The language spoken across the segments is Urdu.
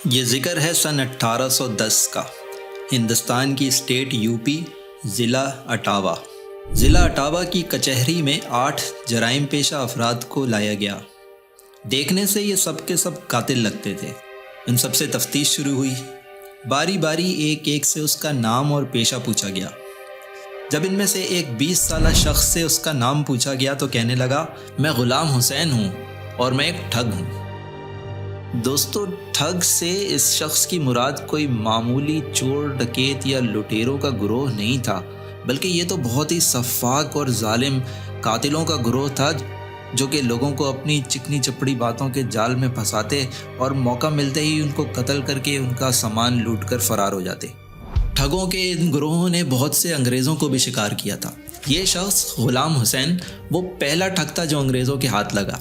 یہ ذکر ہے سن 1810 کا، ہندوستان کی اسٹیٹ یو پی، ضلع اٹاوا۔ ضلع اٹاوا کی کچہری میں 8 جرائم پیشہ افراد کو لایا گیا۔ دیکھنے سے یہ سب کے سب قاتل لگتے تھے۔ ان سب سے تفتیش شروع ہوئی۔ باری باری ایک ایک سے اس کا نام اور پیشہ پوچھا گیا۔ جب ان میں سے ایک 20 سالہ شخص سے اس کا نام پوچھا گیا تو کہنے لگا، میں غلام حسین ہوں اور میں ایک ٹھگ ہوں۔ دوستو، ٹھگ سے اس شخص کی مراد کوئی معمولی چور، ڈکیت یا لٹیروں کا گروہ نہیں تھا، بلکہ یہ تو بہت ہی سفاک اور ظالم قاتلوں کا گروہ تھا، جو کہ لوگوں کو اپنی چکنی چپڑی باتوں کے جال میں پھنساتے اور موقع ملتے ہی ان کو قتل کر کے ان کا سامان لوٹ کر فرار ہو جاتے۔ ٹھگوں کے ان گروہوں نے بہت سے انگریزوں کو بھی شکار کیا تھا۔ یہ شخص غلام حسین وہ پہلا ٹھگ تھا جو انگریزوں کے ہاتھ لگا۔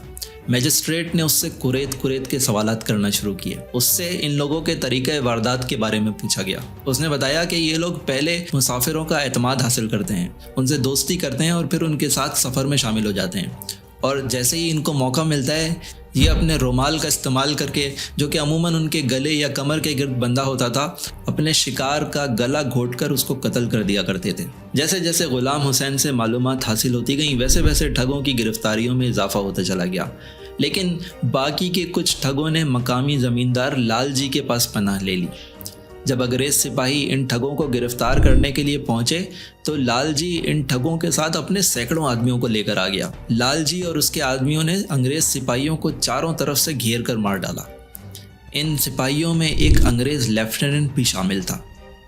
میجسٹریٹ نے اس سے کریت کے سوالات کرنا شروع کیے۔ اس سے ان لوگوں کے طریقہ واردات کے بارے میں پوچھا گیا۔ اس نے بتایا کہ یہ لوگ پہلے مسافروں کا اعتماد حاصل کرتے ہیں، ان سے دوستی کرتے ہیں اور پھر ان کے ساتھ سفر میں شامل ہو جاتے ہیں، اور جیسے ہی ان کو موقع ملتا ہے یہ اپنے رومال کا استعمال کر کے، جو کہ عموماً ان کے گلے یا کمر کے گرد بندھا ہوتا تھا، اپنے شکار کا گلا گھونٹ کر اس کو قتل کر دیا کرتے تھے۔ جیسے جیسے غلام حسین سے معلومات حاصل ہوتی گئیں، ویسے ویسے ٹھگوں کی گرفتاریوں میں اضافہ ہوتا چلا گیا۔ لیکن باقی کے کچھ ٹھگوں نے مقامی زمیندار لال جی کے پاس پناہ لے لی۔ جب انگریز سپاہی ان ٹھگوں کو گرفتار کرنے کے لیے پہنچے تو لال جی ان ٹھگوں کے ساتھ اپنے سینکڑوں آدمیوں کو لے کر آ گیا۔ لال جی اور اس کے آدمیوں نے انگریز سپاہیوں کو چاروں طرف سے گھیر کر مار ڈالا۔ ان سپاہیوں میں ایک انگریز لیفٹیننٹ بھی شامل تھا۔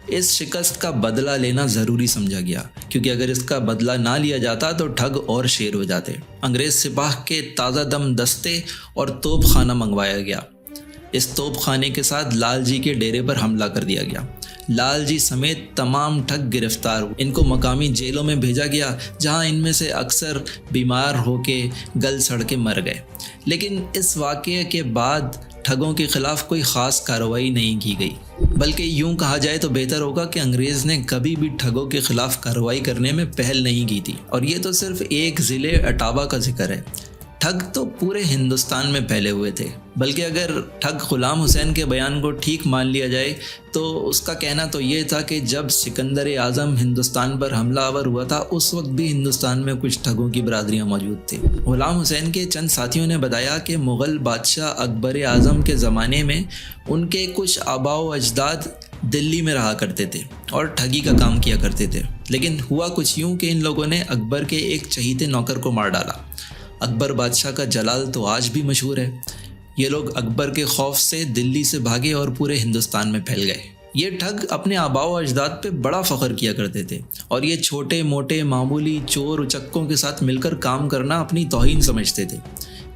اس شکست کا بدلہ لینا ضروری سمجھا گیا، کیونکہ اگر اس کا بدلہ نہ لیا جاتا تو ٹھگ اور شیر ہو جاتے۔ انگریز سپاہ کے تازہ دم دستے اور توپ خانہ منگوایا گیا۔ اس توپ خانے کے ساتھ لال جی کے ڈیرے پر حملہ کر دیا گیا۔ لال جی سمیت تمام ٹھگ گرفتار ہوئے۔ ان کو مقامی جیلوں میں بھیجا گیا، جہاں ان میں سے اکثر بیمار ہو کے گل سڑ کے مر گئے۔ لیکن اس واقعے کے بعد ٹھگوں کے خلاف کوئی خاص کارروائی نہیں کی گئی، بلکہ یوں کہا جائے تو بہتر ہوگا کہ انگریز نے کبھی بھی ٹھگوں کے خلاف کارروائی کرنے میں پہل نہیں کی تھی۔ اور یہ تو صرف ایک ضلع اٹاوا کا ذکر ہے۔ ٹھگ تو پورے ہندوستان میں پھیلے ہوئے تھے، بلکہ اگر ٹھگ غلام حسین کے بیان کو ٹھیک مان لیا جائے تو اس کا کہنا تو یہ تھا کہ جب سکندر اعظم ہندوستان پر حملہ آور ہوا تھا، اس وقت بھی ہندوستان میں کچھ ٹھگوں کی برادریاں موجود تھیں۔ غلام حسین کے چند ساتھیوں نے بتایا کہ مغل بادشاہ اکبر اعظم کے زمانے میں ان کے کچھ آباء و اجداد دلی میں رہا کرتے تھے اور ٹھگی کا کام کیا کرتے تھے۔ لیکن ہوا کچھ یوں کہ ان لوگوں نے اکبر کے ایک چہیتے نوکر کو مار ڈالا۔ اکبر بادشاہ کا جلال تو آج بھی مشہور ہے۔ یہ لوگ اکبر کے خوف سے دلی سے بھاگے اور پورے ہندوستان میں پھیل گئے۔ یہ ٹھگ اپنے آباء و اجداد پہ بڑا فخر کیا کرتے تھے، اور یہ چھوٹے موٹے معمولی چور اچکوں کے ساتھ مل کر کام کرنا اپنی توہین سمجھتے تھے۔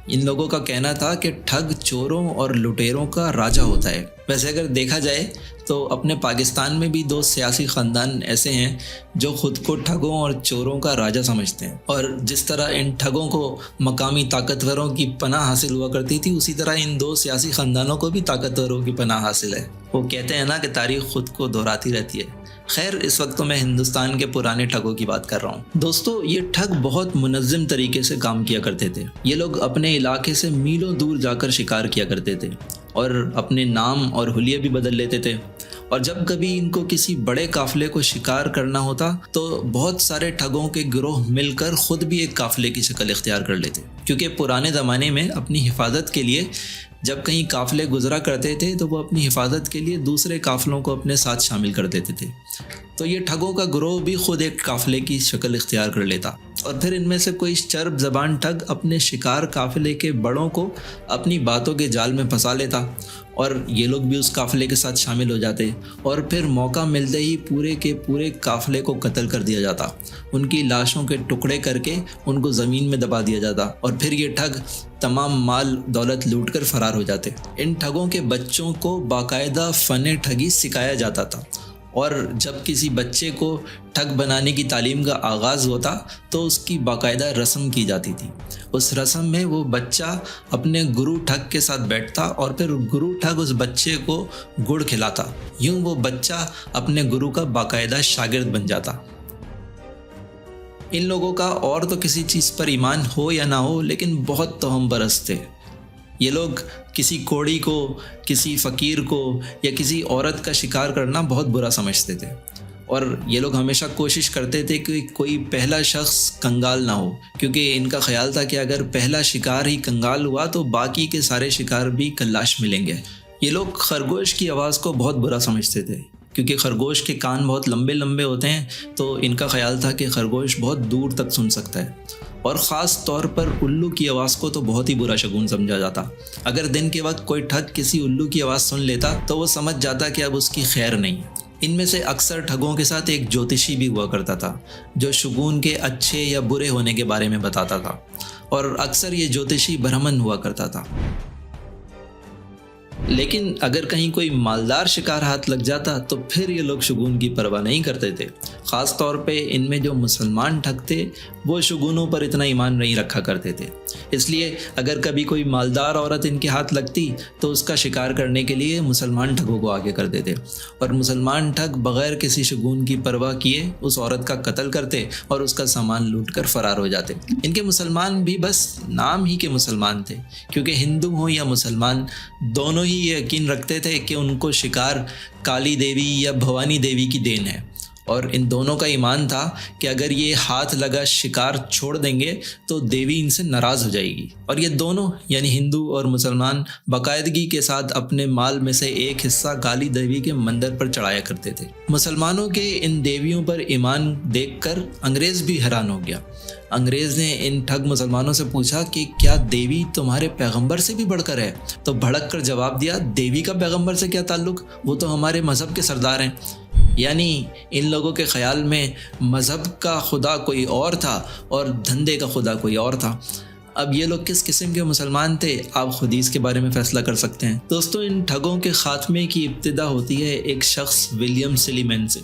ان لوگوں کا کہنا تھا کہ ٹھگ چوروں اور لٹیروں کا راجا ہوتا ہے۔ ویسے اگر دیکھا جائے تو اپنے پاکستان میں بھی 2 سیاسی خاندان ایسے ہیں جو خود کو ٹھگوں اور چوروں کا راجا سمجھتے ہیں، اور جس طرح ان ٹھگوں کو مقامی طاقتوروں کی پناہ حاصل ہوا کرتی تھی، اسی طرح ان 2 سیاسی خاندانوں کو بھی طاقتوروں کی پناہ حاصل ہے۔ وہ کہتے ہیں نا کہ تاریخ خود کو دہراتی رہتی ہے۔ خیر، اس وقت تو میں ہندوستان کے پرانے ٹھگوں کی بات کر رہا ہوں۔ دوستو، یہ ٹھگ بہت منظم طریقے سے کام کیا کرتے تھے۔ یہ لوگ اپنے علاقے سے میلوں دور جا کر شکار کیا کرتے تھے اور اپنے نام اور حلیے بھی بدل لیتے تھے، اور جب کبھی ان کو کسی بڑے قافلے کو شکار کرنا ہوتا تو بہت سارے ٹھگوں کے گروہ مل کر خود بھی ایک قافلے کی شکل اختیار کر لیتے، کیونکہ پرانے زمانے میں اپنی حفاظت کے لیے جب کہیں قافلے گزرا کرتے تھے تو وہ اپنی حفاظت کے لیے دوسرے قافلوں کو اپنے ساتھ شامل کر دیتے تھے۔ تو یہ ٹھگوں کا گروہ بھی خود ایک قافلے کی شکل اختیار کر لیتا، اور پھر ان میں سے کوئی چرب زبان ٹھگ اپنے شکار قافلے کے بڑوں کو اپنی باتوں کے جال میں پھنسا لیتا، اور یہ لوگ بھی اس قافلے کے ساتھ شامل ہو جاتے، اور پھر موقع ملتے ہی پورے کے پورے قافلے کو قتل کر دیا جاتا، ان کی لاشوں کے ٹکڑے کر کے ان کو زمین میں دبا دیا جاتا، اور پھر یہ ٹھگ تمام مال دولت لوٹ کر فرار ہو جاتے۔ ان ٹھگوں کے بچوں کو باقاعدہ فن ٹھگی سکھایا جاتا تھا، اور جب کسی بچے کو ٹھگ بنانے کی تعلیم کا آغاز ہوتا تو اس کی باقاعدہ رسم کی جاتی تھی۔ اس رسم میں وہ بچہ اپنے گرو ٹھگ کے ساتھ بیٹھتا اور پھر گرو ٹھگ اس بچے کو گڑ کھلاتا۔ یوں وہ بچہ اپنے گرو کا باقاعدہ شاگرد بن جاتا۔ ان لوگوں کا اور تو کسی چیز پر ایمان ہو یا نہ ہو، لیکن بہت توہم پرست تھے۔ یہ لوگ کسی کوڑی کو، کسی فقیر کو یا کسی عورت کا شکار کرنا بہت برا سمجھتے تھے، اور یہ لوگ ہمیشہ کوشش کرتے تھے کہ کوئی پہلا شخص کنگال نہ ہو، کیونکہ ان کا خیال تھا کہ اگر پہلا شکار ہی کنگال ہوا تو باقی کے سارے شکار بھی کلاش ملیں گے۔ یہ لوگ خرگوش کی آواز کو بہت برا سمجھتے تھے، کیونکہ خرگوش کے کان بہت لمبے لمبے ہوتے ہیں، تو ان کا خیال تھا کہ خرگوش بہت دور تک سن سکتا ہے۔ اور خاص طور پر الو کی آواز کو تو بہت ہی برا شگون سمجھا جاتا۔ اگر دن کے وقت کوئی ٹھگ کسی الو کی آواز سن لیتا تو وہ سمجھ جاتا کہ اب اس کی خیر نہیں۔ ان میں سے اکثر ٹھگوں کے ساتھ ایک جوتشی بھی ہوا کرتا تھا جو شگون کے اچھے یا برے ہونے کے بارے میں بتاتا تھا، اور اکثر یہ جوتشی برہمن ہوا کرتا تھا۔ لیکن اگر کہیں کوئی مالدار شکار ہاتھ لگ جاتا تو پھر یہ لوگ شگون کی پرواہ نہیں کرتے تھے۔ خاص طور پہ ان میں جو مسلمان ٹھگ تھے وہ شگونوں پر اتنا ایمان نہیں رکھا کرتے تھے، اس لیے اگر کبھی کوئی مالدار عورت ان کے ہاتھ لگتی تو اس کا شکار کرنے کے لیے مسلمان ٹھگوں کو آگے کر دیتے، اور مسلمان ٹھگ بغیر کسی شگون کی پرواہ کیے اس عورت کا قتل کرتے اور اس کا سامان لوٹ کر فرار ہو جاتے۔ ان کے مسلمان بھی بس نام ہی کے مسلمان تھے، کیونکہ ہندو ہوں یا مسلمان دونوں ہی یہ یقین رکھتے تھے کہ ان کو شکار کالی دیوی یا بھوانی دیوی کی دین ہے، اور ان دونوں کا ایمان تھا کہ اگر یہ ہاتھ لگا شکار چھوڑ دیں گے تو دیوی ان سے ناراض ہو جائے گی، اور یہ دونوں یعنی ہندو اور مسلمان باقاعدگی کے ساتھ اپنے مال میں سے ایک حصہ کالی دیوی کے مندر پر چڑھایا کرتے تھے۔ مسلمانوں کے ان دیویوں پر ایمان دیکھ کر انگریز بھی حیران ہو گیا۔ انگریز نے ان ٹھگ مسلمانوں سے پوچھا کہ کیا دیوی تمہارے پیغمبر سے بھی بڑھ کر ہے؟ تو بھڑک کر جواب دیا، دیوی کا پیغمبر سے کیا تعلق، وہ تو ہمارے مذہب کے سردار ہیں۔ یعنی ان لوگوں کے خیال میں مذہب کا خدا کوئی اور تھا اور دھندے کا خدا کوئی اور تھا۔ اب یہ لوگ کس قسم کے مسلمان تھے آپ خود ہی اس کے بارے میں فیصلہ کر سکتے ہیں۔ دوستو، ان ٹھگوں کے خاتمے کی ابتدا ہوتی ہے ایک شخص ولیم سلیمین سے،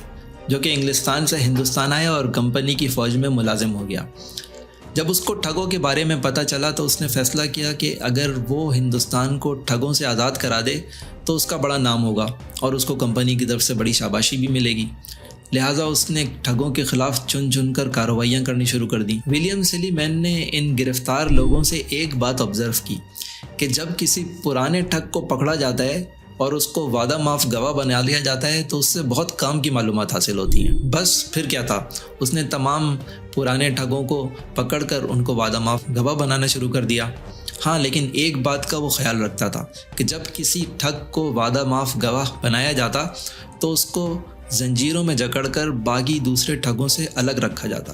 جو کہ انگلستان سے ہندوستان آیا اور کمپنی کی فوج میں ملازم ہو گیا۔ جب اس کو ٹھگوں کے بارے میں پتہ چلا تو اس نے فیصلہ کیا کہ اگر وہ ہندوستان کو ٹھگوں سے آزاد کرا دے تو اس کا بڑا نام ہوگا اور اس کو کمپنی کی طرف سے بڑی شاباشی بھی ملے گی، لہٰذا اس نے ٹھگوں کے خلاف چن چن کر کارروائیاں کرنی شروع کر دیں۔ ولیم سلیمین نے ان گرفتار لوگوں سے ایک بات آبزرو کی کہ جب کسی پرانے ٹھگ کو پکڑا جاتا ہے اور اس کو وعدہ معاف گواہ بنا لیا جاتا ہے تو اس سے بہت کام کی معلومات حاصل ہوتی ہیں۔ بس پھر کیا تھا، اس نے تمام پرانے ٹھگوں کو پکڑ کر ان کو وعدہ معاف گواہ بنانا شروع کر دیا۔ ہاں، لیکن ایک بات کا وہ خیال رکھتا تھا کہ جب کسی ٹھگ کو وعدہ معاف گواہ بنایا جاتا تو اس کو زنجیروں میں جکڑ کر باقی دوسرے ٹھگوں سے الگ رکھا جاتا،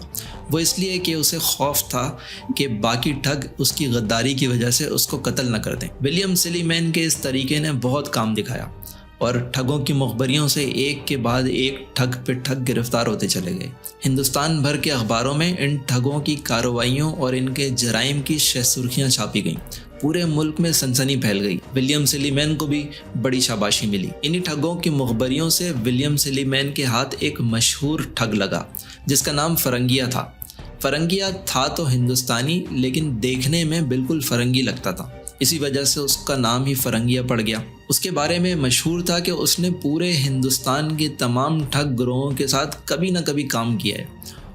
وہ اس لیے کہ اسے خوف تھا کہ باقی ٹھگ اس کی غداری کی وجہ سے اس کو قتل نہ کر دیں۔ ولیم سلیمین کے اس طریقے نے بہت کام دکھایا اور ٹھگوں کی مخبریوں سے ایک کے بعد ایک ٹھگ پہ ٹھگ گرفتار ہوتے چلے گئے۔ ہندوستان بھر کے اخباروں میں ان ٹھگوں کی کارروائیوں اور ان کے جرائم کی شہ سرخیاں چھاپی گئیں، پورے ملک میں سنسنی پھیل گئی۔ ولیم سلیمین کو بھی بڑی شاباشی ملی۔ انہی ٹھگوں کی مخبریوں سے ولیم سلیمین کے ہاتھ ایک مشہور ٹھگ لگا جس کا نام فرنگیا تھا۔ فرنگیا تھا تو ہندوستانی لیکن دیکھنے میں بالکل فرنگی لگتا تھا، اسی وجہ سے اس کا نام ہی فرنگیا پڑ گیا۔ اس کے بارے میں مشہور تھا کہ اس نے پورے ہندوستان کے تمام ٹھگ گروہوں کے ساتھ کبھی نہ کبھی کام کیا ہے،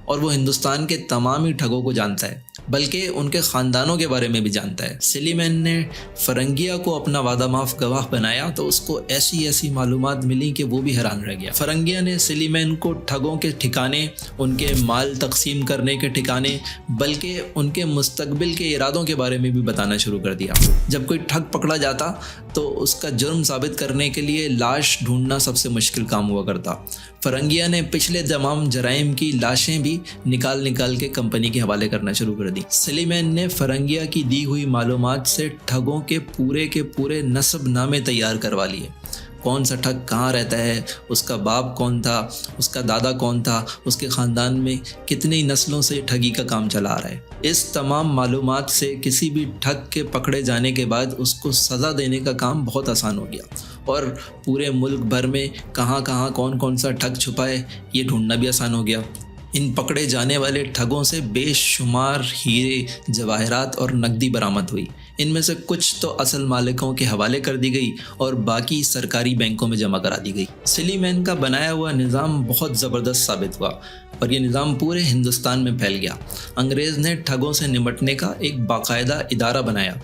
اور وہ ہندوستان کے تمام ہی ٹھگوں کو جانتا ہے، بلکہ ان کے خاندانوں کے بارے میں بھی جانتا ہے۔ سلیمین نے فرنگیا کو اپنا وعدہ معاف گواہ بنایا تو اس کو ایسی معلومات ملی کہ وہ بھی حیران رہ گیا۔ فرنگیا نے سلیمین کو ٹھگوں کے ٹھکانے، ان کے مال تقسیم کرنے کے ٹھکانے، بلکہ ان کے مستقبل کے ارادوں کے بارے میں بھی بتانا شروع کر دیا۔ جب کوئی ٹھگ پکڑا جاتا تو اس کا جرم ثابت کرنے کے لیے لاش ڈھونڈنا سب سے مشکل کام ہوا کرتا۔ فرنگیا نے پچھلے تمام جرائم کی لاشیں بھی نکال کے کمپنی کے حوالے کرنا شروع کر دی۔ سلیمین نے فرنگیا کی دی ہوئی معلومات سے ٹھگوں کے پورے نسب نامے تیار کروا لیے۔ کون سا ٹھگ کہاں رہتا ہے، اس کا باپ کون تھا، اس کا دادا کون تھا، اس کے خاندان میں کتنی نسلوں سے ٹھگی کا کام چلا آ رہا ہے۔ اس تمام معلومات سے کسی بھی ٹھگ کے پکڑے جانے کے بعد اس کو سزا دینے کا کام بہت آسان ہو گیا، اور پورے ملک بھر میں کہاں کون سا ٹھگ چھپا ہے یہ ڈھونڈنا بھی آسان ہو گیا۔ ان پکڑے جانے والے ٹھگوں سے بے شمار ہیرے، جواہرات اور نقدی برآمد ہوئی۔ ان میں سے کچھ تو اصل مالکوں کے حوالے کر دی گئی اور باقی سرکاری بینکوں میں جمع کرا دی گئی۔ سلیمین کا بنایا ہوا نظام بہت زبردست ثابت ہوا اور یہ نظام پورے ہندوستان میں پھیل گیا۔ انگریز نے ٹھگوں سے نمٹنے کا ایک باقاعدہ ادارہ بنایا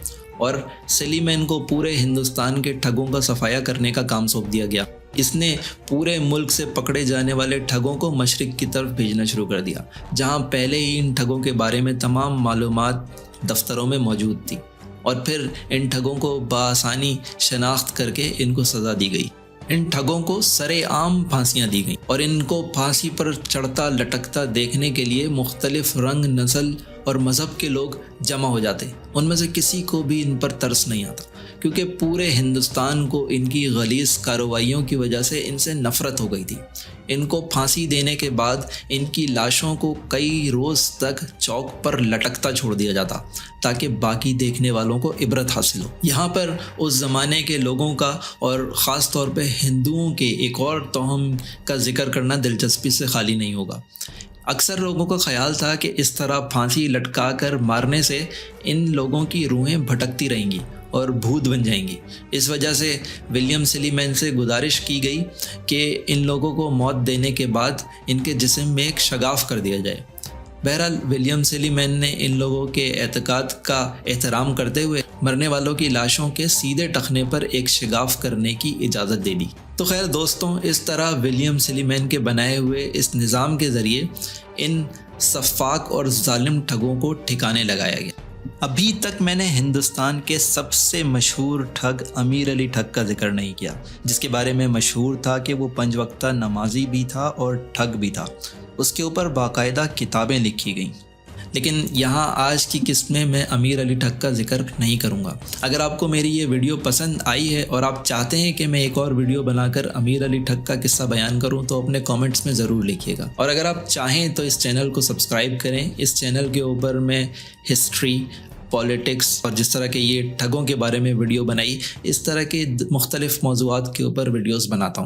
اور سلیمین کو پورے ہندوستان کے ٹھگوں کا صفایا کرنے کا کام سونپ دیا گیا۔ اس نے پورے ملک سے پکڑے جانے والے ٹھگوں کو مشرق کی طرف بھیجنا شروع کر دیا، جہاں پہلے ہی ان ٹھگوں کے بارے میں تمام معلومات دفتروں میں موجود تھی، اور پھر ان ٹھگوں کو بآسانی شناخت کر کے ان کو سزا دی گئی۔ ان ٹھگوں کو سرِ عام پھانسیاں دی گئیں، اور ان کو پھانسی پر چڑھتا لٹکتا دیکھنے کے لیے مختلف رنگ، نسل اور مذہب کے لوگ جمع ہو جاتے۔ ان میں سے کسی کو بھی ان پر ترس نہیں آتا، کیونکہ پورے ہندوستان کو ان کی غلیظ کارروائیوں کی وجہ سے ان سے نفرت ہو گئی تھی۔ ان کو پھانسی دینے کے بعد ان کی لاشوں کو کئی روز تک چوک پر لٹکتا چھوڑ دیا جاتا، تاکہ باقی دیکھنے والوں کو عبرت حاصل ہو۔ یہاں پر اس زمانے کے لوگوں کا اور خاص طور پہ ہندوؤں کے ایک اور توہم کا ذکر کرنا دلچسپی سے خالی نہیں ہوگا۔ اکثر لوگوں کا خیال تھا کہ اس طرح پھانسی لٹکا کر مارنے سے ان لوگوں کی روحیں بھٹکتی رہیں گی اور بھوت بن جائیں گی۔ اس وجہ سے ولیم سلیمین سے گزارش کی گئی کہ ان لوگوں کو موت دینے کے بعد ان کے جسم میں ایک شگاف کر دیا جائے۔ بہرحال ولیم سلیمین نے ان لوگوں کے اعتقاد کا احترام کرتے ہوئے مرنے والوں کی لاشوں کے سیدھے ٹخنے پر ایک شگاف کرنے کی اجازت دے دی۔ تو خیر دوستوں، اس طرح ولیم سلیمین کے بنائے ہوئے اس نظام کے ذریعے ان سفاک اور ظالم ٹھگوں کو ٹھکانے لگایا گیا۔ ابھی تک میں نے ہندوستان کے سب سے مشہور ٹھگ امیر علی ٹھگ کا ذکر نہیں کیا، جس کے بارے میں مشہور تھا کہ وہ 5 وقتہ نمازی بھی تھا اور ٹھگ بھی تھا۔ اس کے اوپر باقاعدہ کتابیں لکھی گئیں، لیکن یہاں آج کی قسط میں امیر علی ٹھگ کا ذکر نہیں کروں گا۔ اگر آپ کو میری یہ ویڈیو پسند آئی ہے اور آپ چاہتے ہیں کہ میں ایک اور ویڈیو بنا کر امیر علی ٹھگ کا قصہ بیان کروں تو اپنے کامنٹس میں ضرور لکھیے گا، اور اگر آپ چاہیں تو اس چینل کو سبسکرائب کریں۔ اس چینل کے اوپر میں ہسٹری، پولیٹکس اور جس طرح کے یہ ٹھگوں کے بارے میں ویڈیو بنائی، اس طرح کے مختلف موضوعات کے اوپر ویڈیوز بناتا ہوں۔